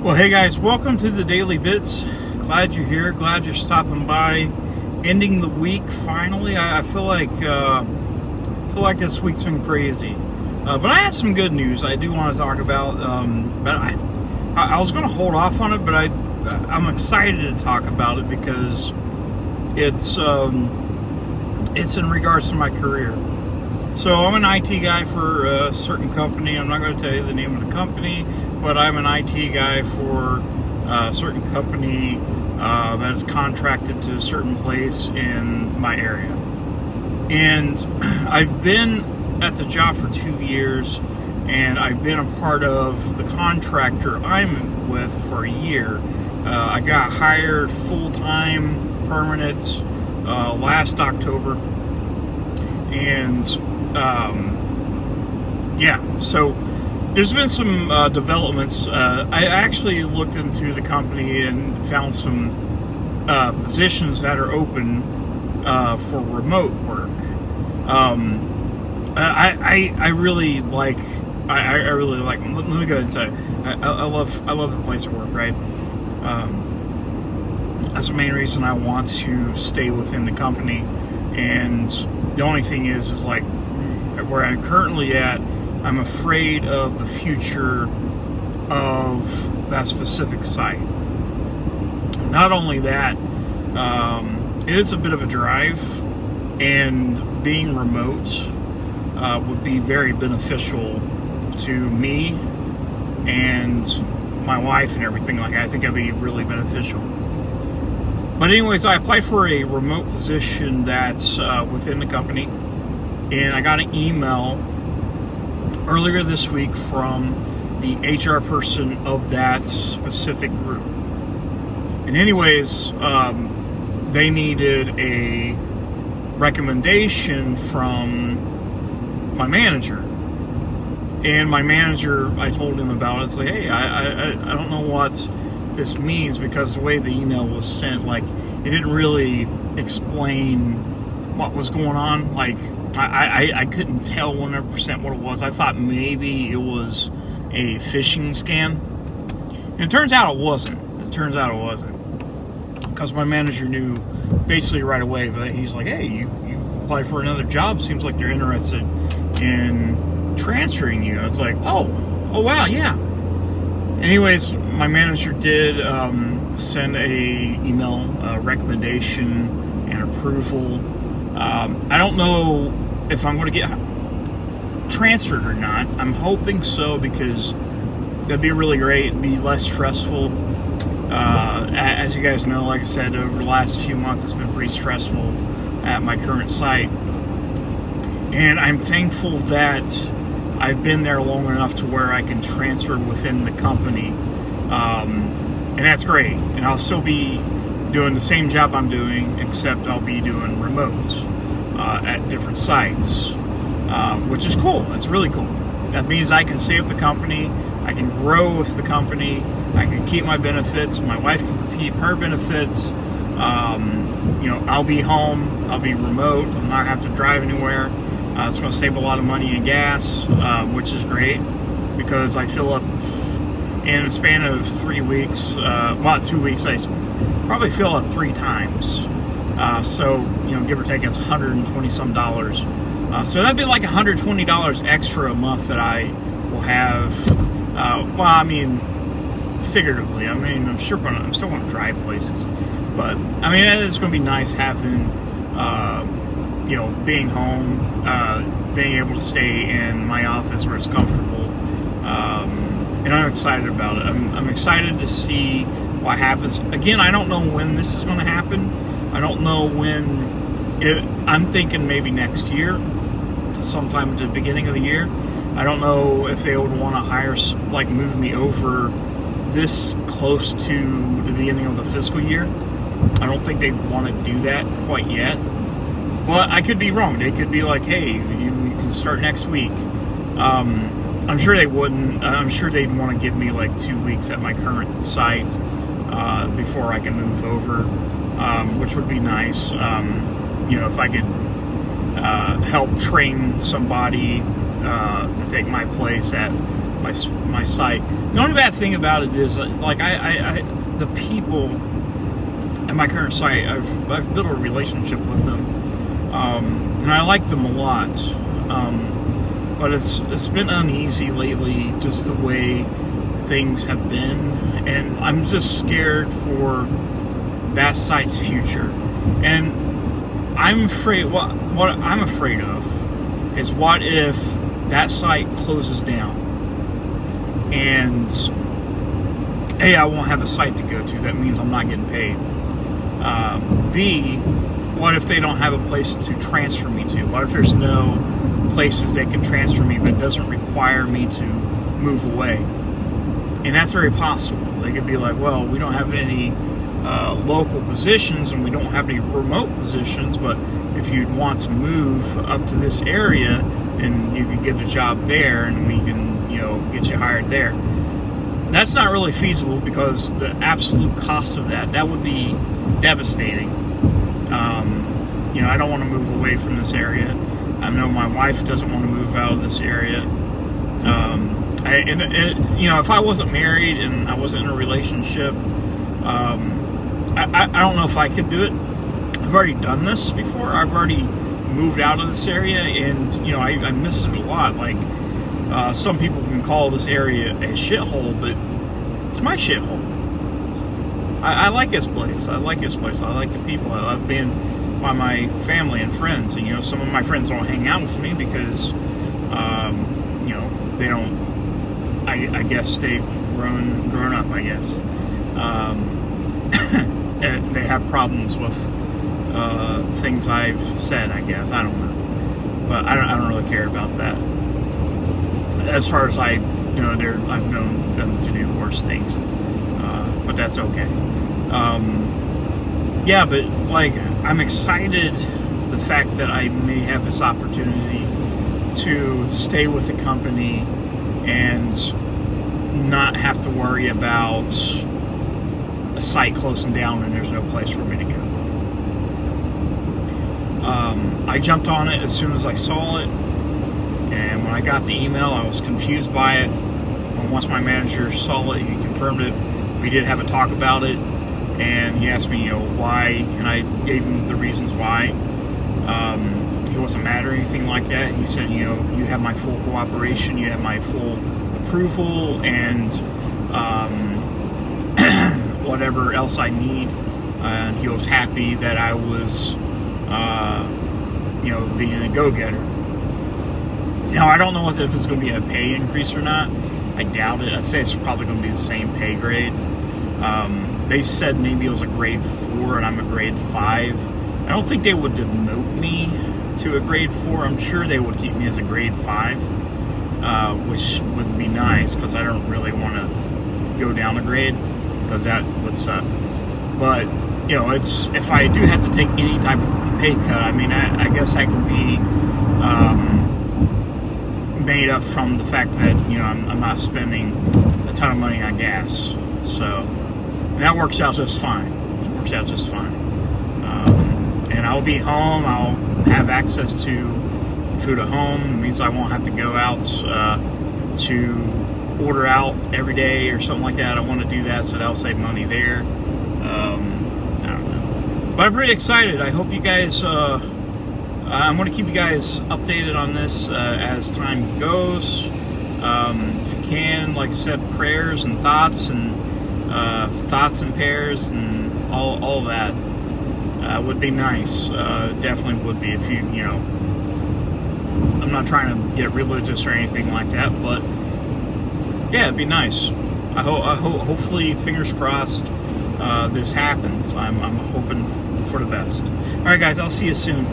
Well, hey guys, welcome to the Daily Bits. Glad you're here. Glad you're stopping by. Ending the week finally. I feel like this week's been crazy, but I have some good news I do want to talk about. But I was going to hold off on it, but I'm excited to talk about it because it's in regards to my career. So I'm an IT guy for a certain company. I'm not going to tell you the name of the company, but I'm an IT guy for a certain company that is contracted to a certain place in my area. And I've been at the job for 2 years, and I've been a part of the contractor I'm with for a year. I got hired full-time, permanent, last October. And so there's been some developments. I actually looked into the company and found some positions that are open for remote work. I really like. I really like. Let me go ahead and say, I love the place of work. Right. That's the main reason I want to stay within the company. And the only thing is like where I'm currently at, I'm afraid of the future of that specific site. Not only that, it is a bit of a drive, and being remote would be very beneficial to me and my wife and everything. Like, I think it'd be really beneficial. But anyways, I applied for a remote position that's within the company, and I got an email earlier this week from the HR person of that specific group. And anyways, they needed a recommendation from my manager. And my manager, I told him about it. It's like, hey, I don't know what this means, because the way the email was sent, like, it didn't really explain what was going on. Like, I couldn't tell 100% what it was. I thought maybe it was a phishing scam, and it turns out it wasn't. Because my manager knew basically right away. But he's like, hey, you applied for another job, seems like they're interested in transferring you. I was like, oh wow, yeah. Anyways, my manager did send a email recommendation and approval. I don't know if I'm going to get transferred or not. I'm hoping so, because that'd be really great. It'd be less stressful. As you guys know, like I said, over the last few months, it's been pretty stressful at my current site. And I'm thankful that I've been there long enough to where I can transfer within the company. And that's great. And I'll still be doing the same job I'm doing, except I'll be doing remote at different sites, which is cool. That's really cool. That means I can stay with the company. I can grow with the company. I can keep my benefits. My wife can keep her benefits. I'll be home. I'll be remote. I'll not have to drive anywhere. It's going to save a lot of money in gas, which is great, because I fill up in a span of 3 weeks. 2 weeks, I probably fill up 3 times. So, give or take, it's $120 some. So that'd be like $120 extra a month that I will have. Figuratively. I'm still going to drive places, but it's going to be nice having, being home, being able to stay in my office where it's comfortable. And I'm excited about it. I'm excited to see what happens. Again, I don't know when this is going to happen. I don't know when. I'm thinking maybe next year, sometime at the beginning of the year. I don't know if they would want to move me over this close to the beginning of the fiscal year. I don't think they want to do that quite yet. But I could be wrong. They could be like, hey, you can start next week. I'm sure they wouldn't. I'm sure they'd want to give me like 2 weeks at my current site before I can move over, which would be nice. If I could help train somebody to take my place at my site. The only bad thing about it is, like, the people at my current site, I've built a relationship with them, and I like them a lot. But it's been uneasy lately, just the way things have been, and I'm just scared for that site's future. And I'm afraid, what I'm afraid of is, what if that site closes down and A, I won't have a site to go to. That means I'm not getting paid. B, what if they don't have a place to transfer me to? What if there's no places they can transfer me, but it doesn't require me to move away? And that's very possible. They could be like, well, we don't have any local positions, and we don't have any remote positions, but if you'd want to move up to this area, and you can get the job there, and we can, get you hired there. That's not really feasible, because the absolute cost of that would be devastating. I don't want to move away from this area. I know my wife doesn't want to move out of this area. If I wasn't married and I wasn't in a relationship, I don't know if I could do it. I've already done this before. I've already moved out of this area, and I miss it a lot. Like, some people can call this area a shithole, but it's my shithole. I like this place. I like this place. I like the people. I love being by my family and friends. And some of my friends don't hang out with me because they don't. I guess they've grown up. I guess, and they have problems with things I've said. I guess, I don't know, but I don't really care about that. As far as I've known them to do worse things, but that's okay. But like, I'm excited the fact that I may have this opportunity to stay with the company and not have to worry about a site closing down and there's no place for me to go. I jumped on it as soon as I saw it, and when I got the email, I was confused by it. And once my manager saw it, he confirmed it. We did have a talk about it, and he asked me, why, and I gave him the reasons why. He wasn't mad or anything like that. He said, you have my full cooperation, you have my full approval, and whatever else I need. And he was happy that I was, being a go-getter. Now, I don't know if it's going to be a pay increase or not. I doubt it. I'd say it's probably going to be the same pay grade. They said maybe it was a grade 4 and I'm a grade 5. I don't think they would demote me to a grade 4. I'm sure they would keep me as a grade 5, which would be nice, because I don't really want to go down a grade, because that would suck. But, it's, if I do have to take any type of pay cut, I guess I can be made up from the fact that, I'm not spending a ton of money on gas. So, and that works out just fine. It works out just fine. And I'll be home. I'll have access to food at home. It means I won't have to go out to order out every day or something like that. I want to do that, so that'll save money there. I don't know. But I'm pretty excited. I hope you guys... I'm going to keep you guys updated on this as time goes. If you can, like I said, prayers and thoughts and prayers and all that would be nice. Definitely would be, if you I'm not trying to get religious or anything like that, but yeah, it'd be nice. I hope, hopefully, fingers crossed, this happens. I'm hoping for the best. All right, guys, I'll see you soon.